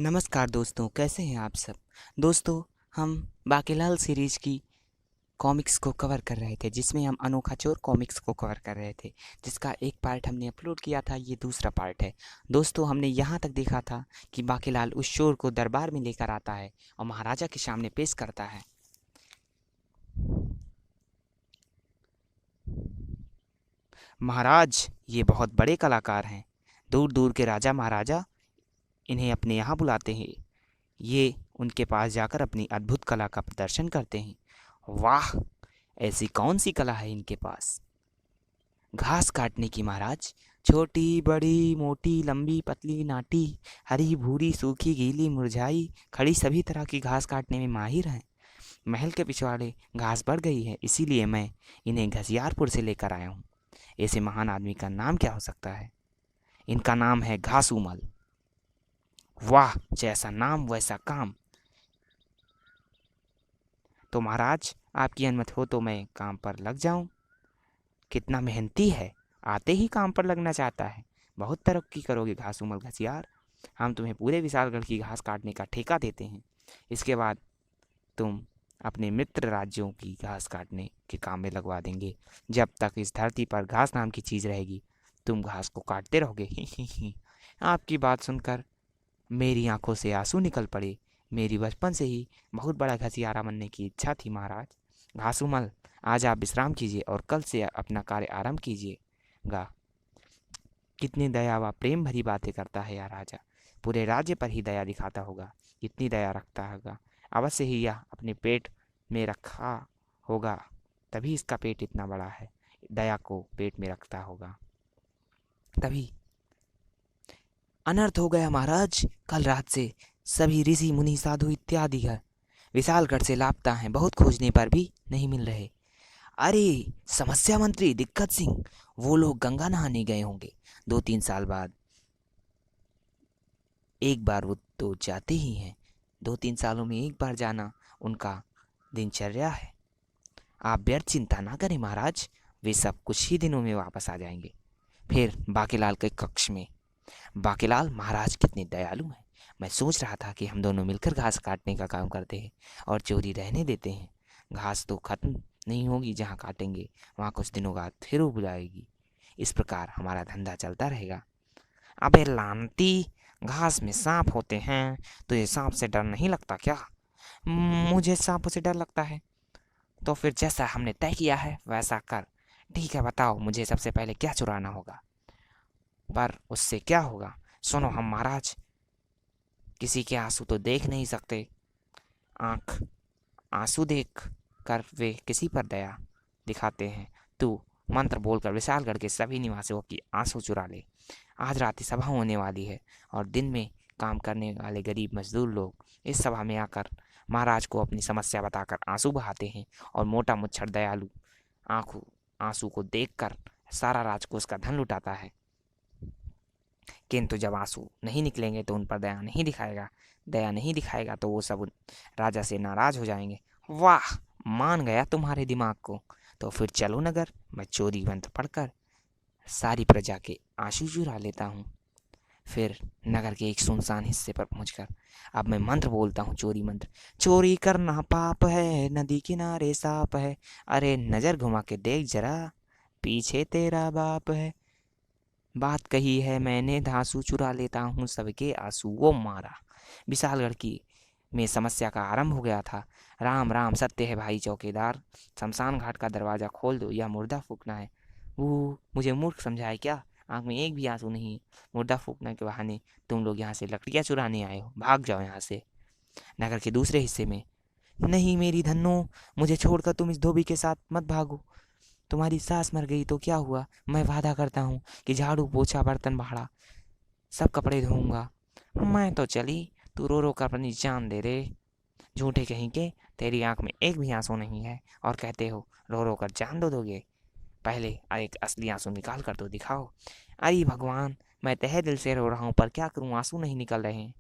नमस्कार दोस्तों, कैसे हैं आप सब। दोस्तों, हम बाकीलाल सीरीज की कॉमिक्स को कवर कर रहे थे, जिसमें हम अनोखा चोर कॉमिक्स को कवर कर रहे थे, जिसका एक पार्ट हमने अपलोड किया था। ये दूसरा पार्ट है। दोस्तों, हमने यहाँ तक देखा था कि बाकीलाल उस चोर को दरबार में लेकर आता है और महाराजा के सामने पेश करता है। महाराज, ये बहुत बड़े कलाकार हैं। दूर दूर के राजा महाराजा इन्हें अपने यहाँ बुलाते हैं। ये उनके पास जाकर अपनी अद्भुत कला का प्रदर्शन करते हैं। वाह, ऐसी कौन सी कला है इनके पास। घास काटने की महाराज। छोटी बड़ी मोटी लंबी पतली नाटी, हरी भूरी सूखी गीली मुरझाई खड़ी सभी तरह की घास काटने में माहिर हैं। महल के पिछवाड़े घास बढ़ गई है, इसीलिए मैं इन्हें घसियारपुर से लेकर आया हूँ। ऐसे महान आदमी का नाम क्या हो सकता है। इनका नाम है घासूमल। वाह, जैसा नाम वैसा काम। तो महाराज, आपकी अनुमति हो तो मैं काम पर लग जाऊं। कितना मेहनती है, आते ही काम पर लगना चाहता है। बहुत तरक्की करोगे घासूमल घसियार। हम तुम्हें पूरे विशालगढ़ की घास काटने का ठेका देते हैं। इसके बाद तुम अपने मित्र राज्यों की घास काटने के काम में लगवा देंगे। जब तक इस धरती पर घास नाम की चीज़ रहेगी, तुम घास को काटते रहोगे। आपकी बात सुनकर मेरी आंखों से आंसू निकल पड़े। मेरी बचपन से ही बहुत बड़ा घसियारा बनने की इच्छा थी महाराज। घासूमल, आज आप विश्राम कीजिए और कल से अपना कार्य आरंभ कीजिएगा। कितनी दया व प्रेम भरी बातें करता है यह राजा। पूरे राज्य पर ही दया दिखाता होगा। कितनी दया रखता होगा। अवश्य ही यह अपने पेट में रखा होगा, तभी इसका पेट इतना बड़ा है। दया को पेट में रखता होगा तभी। अनर्थ हो गया महाराज। कल रात से सभी ऋषि मुनि साधु इत्यादि घर विशालगढ़ से लापता हैं। बहुत खोजने पर भी नहीं मिल रहे। अरे, समस्या मंत्री दिक्कत सिंह, वो लोग गंगा नहाने गए होंगे 2-3 साल बाद। एक बार वो तो जाते ही हैं। 2-3 सालों में एक बार जाना उनका दिनचर्या है। आप व्यर्थ चिंता ना करें महाराज, वे सब कुछ ही दिनों में वापस आ जाएंगे। फिर बाकीलाल के कक्ष में। बाकीलाल महाराज कितने दयालु हैं। मैं सोच रहा था कि हम दोनों मिलकर घास काटने का काम करते हैं और चोरी रहने देते हैं। घास तो खत्म नहीं होगी, जहाँ काटेंगे वहाँ कुछ दिनों बाद फिर उग जाएगी। इस प्रकार हमारा धंधा चलता रहेगा। अबे लानती, घास में सांप होते हैं, तो ये सांप से डर नहीं लगता क्या। मुझे सांपों से डर लगता है। तो फिर जैसा हमने तय किया है वैसा कर। ठीक है, बताओ मुझे सबसे पहले क्या चुराना होगा। पर उससे क्या होगा। सुनो, हम महाराज किसी के आंसू तो देख नहीं सकते। आंख आंसू देख कर वे किसी पर दया दिखाते हैं। तू मंत्र बोलकर विशालगढ़ के सभी निवासियों की आंसू चुरा ले। आज रात ही सभा होने वाली है और दिन में काम करने वाले गरीब मजदूर लोग इस सभा में आकर महाराज को अपनी समस्या बताकर आंसू बहाते हैं और मोटा मुच्छर दयालु आंखों आंसू को देखकर सारा राजकोष का धन लुटाता है। किंतु जब आंसू नहीं निकलेंगे तो उन पर दया नहीं दिखाएगा। दया नहीं दिखाएगा तो वो सब राजा से नाराज हो जाएंगे। वाह, मान गया तुम्हारे दिमाग को। तो फिर चलो नगर, मैं चोरी मंत्र पढ़कर सारी प्रजा के आंसू चुरा लेता हूँ। फिर नगर के एक सुनसान हिस्से पर पहुंचकर अब मैं मंत्र बोलता हूँ, चोरी मंत्र। चोरी करना पाप है, नदी किनारे सांप है, अरे नजर घुमा के देख जरा, पीछे तेरा बाप है। बात कही है मैंने, धांसू चुरा लेता हूँ सबके आंसू। वो मारा। विशालगढ़ की में समस्या का आरंभ हो गया था। राम राम सत्य है भाई चौकीदार, शमशान घाट का दरवाजा खोल दो, यह मुर्दा फूकना है। वो मुझे मूर्ख समझाए क्या। आंख में एक भी आंसू नहीं। मुर्दा फूकने के बहाने तुम लोग यहाँ से लकड़ियाँ चुराने आए हो, भाग जाओ यहाँ से। नगर के दूसरे हिस्से में। नहीं मेरी धन्नो, मुझे छोड़कर तुम इस धोबी के साथ मत भागो। तुम्हारी सास मर गई तो क्या हुआ, मैं वादा करता हूँ कि झाड़ू पोछा बर्तन भाड़ा सब कपड़े धोऊंगा। मैं तो चली, तू रो रो कर अपनी जान दे रे। झूठे कहीं के, तेरी आंख में एक भी आंसू नहीं है और कहते हो रो रो कर जान दो दोगे। पहले एक असली आंसू निकाल कर तो दिखाओ। अरे भगवान, मैं तहे दिल से रो रहा हूँ, पर क्या करूँ, आंसू नहीं निकल रहे हैं।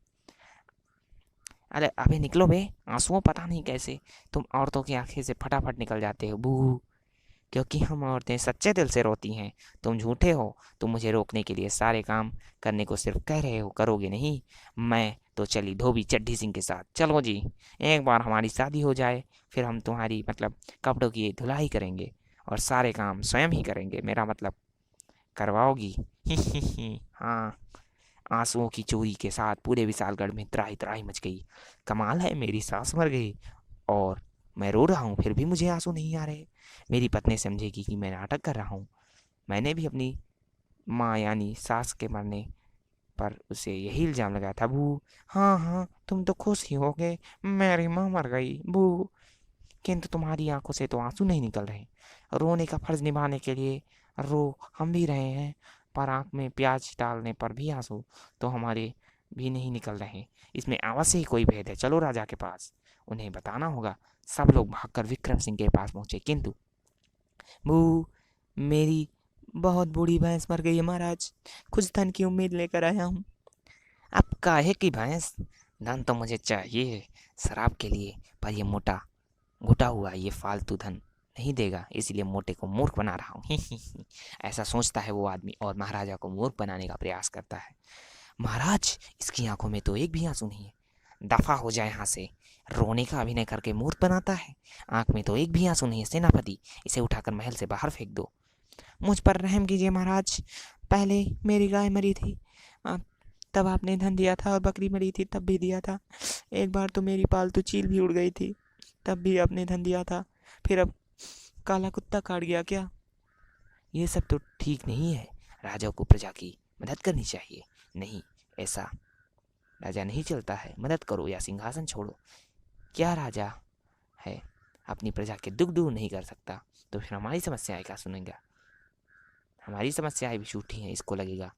अरे अबे निकलो बे, आंसुओं पता नहीं कैसे तुम औरतों की आंखें से फटाफट निकल जाते हो। बू, क्योंकि हम औरतें सच्चे दिल से रोती हैं। तुम झूठे हो। तुम मुझे रोकने के लिए सारे काम करने को सिर्फ कह रहे हो, करोगे नहीं। मैं तो चली धोबी चड्ढी सिंह के साथ। चलो जी, एक बार हमारी शादी हो जाए, फिर हम तुम्हारी मतलब कपड़ों की धुलाई करेंगे और सारे काम स्वयं ही करेंगे। मेरा मतलब करवाओगी? हाँ। आंसुओं की चोरी के साथ पूरे विशालगढ़ में त्राही त्राही मच गई। कमाल है, मेरी सास मर गई और मैं रो रहा हूँ, फिर भी मुझे आंसू नहीं आ रहे। मेरी पत्नी समझेगी कि मैं नाटक कर रहा हूँ। मैंने भी अपनी माँ यानी सास के मरने पर उसे यही इल्ज़ाम लगाया था। बू, हाँ हाँ, तुम तो खुश ही हो गए, मेरी माँ मर गई बू, किंतु तुम्हारी आंखों से तो आंसू नहीं निकल रहे। रोने का फर्ज निभाने के लिए रो हम भी रहे हैं, पर आंख में प्याज डालने पर भी आंसू तो हमारे भी नहीं निकल रहे। इसमें अवश्य ही कोई भेद है। चलो राजा के पास, उन्हें बताना होगा। सब लोग भागकर विक्रम सिंह के पास पहुंचे, किंतु बू, मेरी बहुत बूढ़ी भैंस मर गई है महाराज, कुछ धन की उम्मीद लेकर आया हूँ। अब काहे की भैंस? धन तो मुझे चाहिए शराब के लिए, पर ये मोटा घुटा हुआ ये फालतू धन नहीं देगा, इसलिए मोटे को मूर्ख बना रहा हूँ। ऐसा सोचता है वो आदमी और महाराजा को मूर्ख बनाने का प्रयास करता है। महाराज, इसकी आंखों में तो एक भी आंसू नहीं है। दफा हो जाए यहाँ से, रोने का अभिनय करके मूर्ख बनाता है। आंख में तो एक भी आंसू नहीं है। सेनापति, इसे उठाकर महल से बाहर फेंक दो। मुझ पर रहम कीजिए महाराज, पहले मेरी गाय मरी थी, तब आपने धन दिया था, और बकरी मरी थी तब भी दिया था। एक बार तो मेरी पालतू चील भी उड़ गई थी, तब भी आपने धन दिया था। फिर अब काला कुत्ता काट गया क्या? ये सब तो ठीक नहीं है। राजा को प्रजा की मदद करनी चाहिए। नहीं, ऐसा राजा नहीं चलता है। मदद करो या सिंहासन छोड़ो। क्या राजा है अपनी प्रजा के दुख दूर नहीं कर सकता, तो फिर हमारी समस्याएं क्या सुनेगा? हमारी समस्याएं भी झूठी हैं, इसको लगेगा।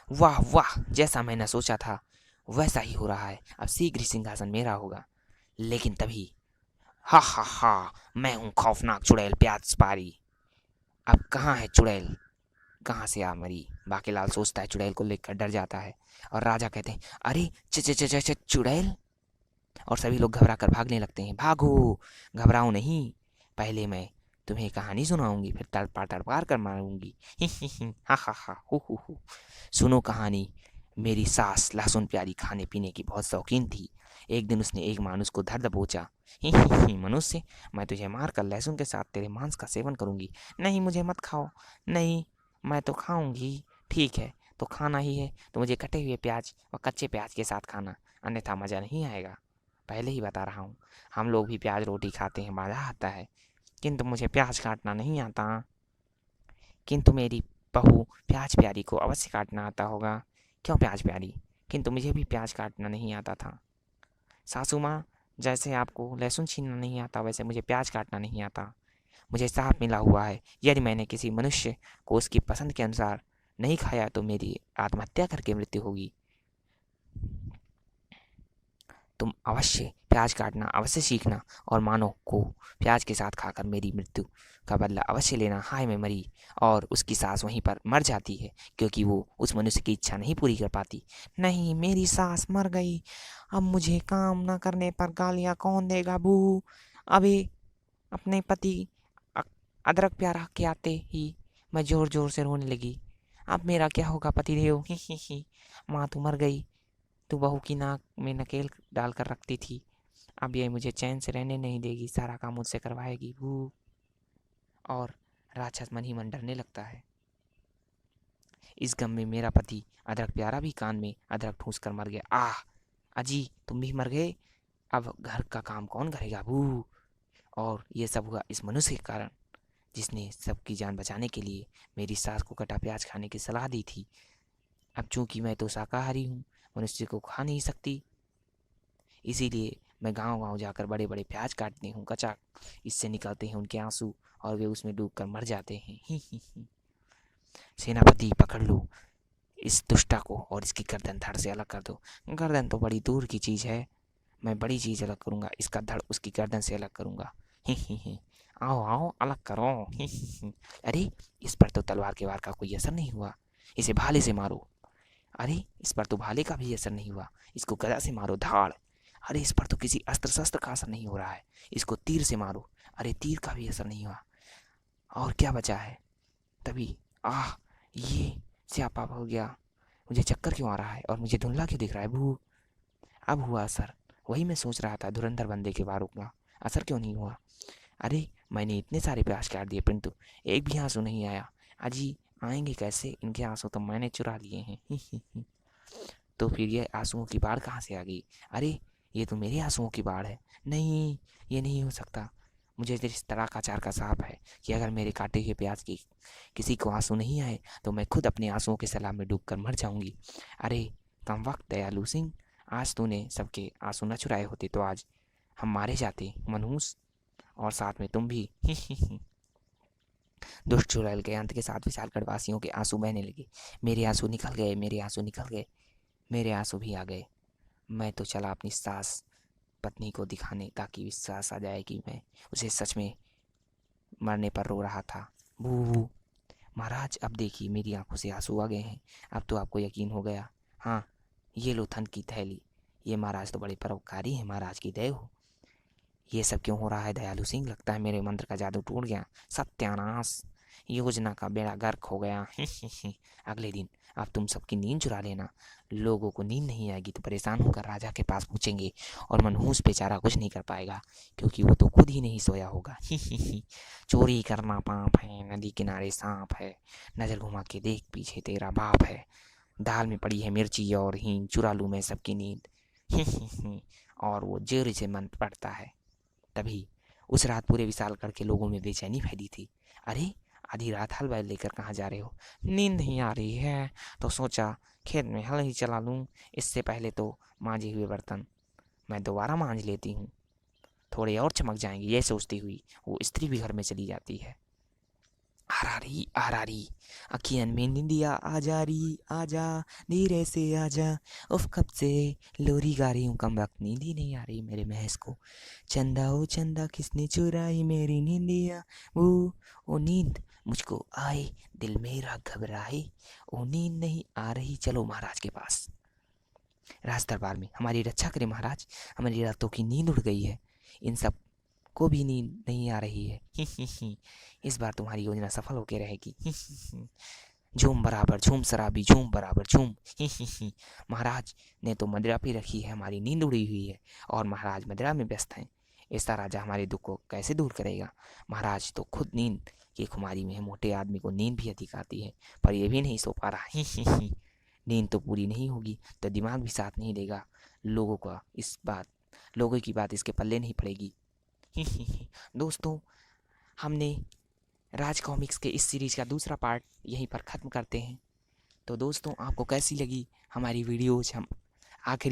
वाह वाह, जैसा मैंने सोचा था वैसा ही हो रहा है। अब शीघ्र ही सिंहासन मेरा होगा। लेकिन तभी, हा हा हा, मैं हूँ खौफनाक चुड़ैल प्याज पारी। अब कहाँ है चुड़ैल? कहाँ से आ मरी? बाकीलाल सोचता है, चुड़ैल को लेकर डर जाता है। और राजा कहते हैं, अरे च च च च च चुड़ैल। और सभी लोग घबरा कर भागने लगते हैं। भागो, घबराओ नहीं, पहले मैं तुम्हें कहानी सुनाऊंगी, फिर तड़पा तड़पार कर मारूंगी। हा हा हा, हु। सुनो कहानी। मेरी सास लहसुन प्यारी खाने पीने की बहुत शौकीन थी। एक दिन उसने एक मानुस को धर दबोचा। मनुष्य, मैं तुझे मार कर लहसुन के साथ तेरे मांस का सेवन करूंगी। नहीं, मुझे मत खाओ। नहीं, मैं तो खाऊंगी। ठीक है, तो खाना ही है तो मुझे कटे हुए प्याज और कच्चे प्याज के साथ खाना, अन्यथा मज़ा नहीं आएगा। पहले ही बता रहा हूँ, हम लोग भी प्याज रोटी खाते हैं, मज़ा आता है, किंतु मुझे प्याज काटना नहीं आता। किंतु मेरी बहू प्याज प्यारी को अवश्य काटना आता होगा। क्यों प्याज प्यारी? किंतु मुझे भी प्याज काटना नहीं आता था। सासू माँ, जैसे आपको लहसुन छीलना नहीं आता, वैसे मुझे प्याज काटना नहीं आता। मुझे साफ मिला हुआ है, यदि मैंने किसी मनुष्य को उसकी पसंद के अनुसार नहीं खाया तो मेरी आत्महत्या करके मृत्यु होगी। तुम अवश्य प्याज काटना अवश्य सीखना, और मानो को प्याज के साथ खाकर मेरी मृत्यु का बदला अवश्य लेना। हाय, मैं मरी और उसकी सास वहीं पर मर जाती है, क्योंकि वो उस मनुष्य की इच्छा नहीं पूरी कर पाती। नहीं, मेरी सास मर गई, अब मुझे काम न करने पर गालियाँ कौन देगा? बू। अभी अपने पति अदरक प्यारा के आते ही मैं जोर जोर से रोने लगी। अब मेरा क्या होगा पतिदेव? ही। माँ तो मर गई, तू बहू की नाक में नकेल डाल कर रखती थी, अब ये मुझे चैन से रहने नहीं देगी, सारा काम मुझसे करवाएगी। भू। और राक्षस मन ही मन डरने लगता है। इस गम में मेरा पति अदरक प्यारा भी कान में अदरक ठूस कर मर गया। आह, अजी तुम भी मर गए, अब घर का काम कौन करेगा? भू। और ये सब हुआ इस मनुष्य के कारण, जिसने सबकी जान बचाने के लिए मेरी सास को कटा प्याज खाने की सलाह दी थी। अब चूंकि मैं तो शाकाहारी हूँ, मनुष्य को खा नहीं सकती, इसीलिए मैं गांव गांव जाकर बड़े बड़े प्याज काटती हूँ, कचा। इससे निकलते हैं उनके आंसू और वे उसमें डूब कर मर जाते हैं। ही। सेनापति, पकड़ लो इस दुष्टा को और इसकी गर्दन धड़ से अलग कर दो। गर्दन तो बड़ी दूर की चीज़ है, मैं बड़ी चीज़ अलग करूँगा, इसका धड़ उसकी गर्दन से अलग करूँगा। ही। आओ आओ, अलग करो। ही। अरे, इस पर तो तलवार के वार का कोई असर नहीं हुआ, इसे भाले से मारो। अरे, इस पर तो भाले का भी असर नहीं हुआ, इसको गदा से मारो, धाड़। अरे, इस पर तो किसी अस्त्र शस्त्र का असर नहीं हो रहा है, इसको तीर से मारो। अरे, तीर का भी असर नहीं हुआ, और क्या बचा है। तभी आह, ये स्यापा हो गया। मुझे चक्कर क्यों आ रहा है और मुझे धुंधला क्यों दिख रहा है। भू, अब हुआ असर। वही मैं सोच रहा था, धुरंधर बंदे के वारों का असर क्यों नहीं हुआ। अरे, मैंने इतने सारे प्याज काट दिए परंतु एक भी आंसू नहीं आया। अजी, आएंगे कैसे, इनके आंसू तो मैंने चुरा लिए हैं। तो फिर ये आंसुओं की बाढ़ कहाँ से आ गई। अरे, ये तो मेरे आंसुओं की बाढ़ है। नहीं, ये नहीं हो सकता। मुझे इस तरह का चार का साफ है कि अगर मेरे काटे हुए प्याज की किसी को आंसू नहीं आए तो मैं खुद अपने आंसुओं के सैलाब में डूब कर मर जाऊंगी। अरे कम वक्त दयालु सिंह, आज तूने सबके आंसू न चुराए होते तो आज हम मारे जाते मनहूस, और साथ में तुम भी। दुष्ट चुड़ैल के अंत के साथ विशालगढ़ वासियों के आंसू बहने लगे। मेरे आंसू निकल गए, मेरे आंसू निकल गए, मेरे आंसू भी आ गए। मैं तो चला अपनी सास पत्नी को दिखाने ताकि विश्वास आ जाए कि मैं उसे सच में मरने पर रो रहा था। बू, महाराज अब देखिए मेरी आंखों से आंसू आ गए हैं। अब तो आपको यकीन हो गया। हाँ, ये लो धन की थैली। ये महाराज तो बड़े परोपकारी हैं, महाराज की दया हो। ये सब क्यों हो रहा है दयालु सिंह, लगता है मेरे मंत्र का जादू टूट गया। सत्यानाश, योजना का बेड़ा गर्क हो गया। अगले दिन अब तुम सबकी नींद चुरा लेना। लोगों को नींद नहीं आएगी तो परेशान होकर राजा के पास पूछेंगे और मनहूस बेचारा कुछ नहीं कर पाएगा क्योंकि वो तो खुद ही नहीं सोया होगा। चोरी करना पाप है, नदी किनारे सांप है, नजर घुमा के देख पीछे तेरा बाप है, दाल में पड़ी है मिर्ची और हींग, चुरा लूँ मैं सबकी नींद। और वो जोर से मंत्र पढ़ता है। तभी उस रात पूरे विशालगढ़ के लोगों में बेचैनी फैली थी। अरे, आधी रात हल बैल लेकर कहाँ जा रहे हो। नींद नहीं आ रही है तो सोचा खेत में हल ही चला लूँ। इससे पहले तो मांजे हुए बर्तन मैं दोबारा मांज लेती हूँ, थोड़े और चमक जाएंगे। ये सोचती हुई वो स्त्री भी घर में चली जाती है। आरारी आरारी, अखियन में निंदिया आ जा रही, आजा धीरे से आजा। उफ, कब से लोरी गा रही हूँ, कम वक्त नींद ही नहीं आ रही मेरे महस को। चंदा ओ चंदा किसने चुराई मेरी नींदिया। ओ नींद मुझको आए, दिल मेरा घबराए। ओ नींद नहीं आ रही, चलो महाराज के पास। राज दरबार में हमारी रक्षा करें महाराज, हमारी रातों की नींद उड़ गई है, इन सब को भी नींद नहीं आ रही है। इस बार तुम्हारी योजना सफल होकर रहेगी। झूम बराबर झूम शराबी, झूम बराबर झूम। महाराज ने तो मदिरा पी रखी है, हमारी नींद उड़ी हुई है और महाराज मदिरा में व्यस्त हैं। ऐसा राजा हमारे दुख को कैसे दूर करेगा। महाराज तो खुद नींद की खुमारी में है, मोटे आदमी को नींद भी अधिक आती है पर यह भी नहीं सो पा रहा। नींद तो पूरी नहीं होगी तो दिमाग भी साथ नहीं देगा। लोगों की बात इसके पल्ले नहीं पड़ेगी। दोस्तों, हमने राज कॉमिक्स के इस सीरीज का दूसरा पार्ट यहीं पर ख़त्म करते हैं। तो दोस्तों, आपको कैसी लगी हमारी वीडियोज। हम आखिरी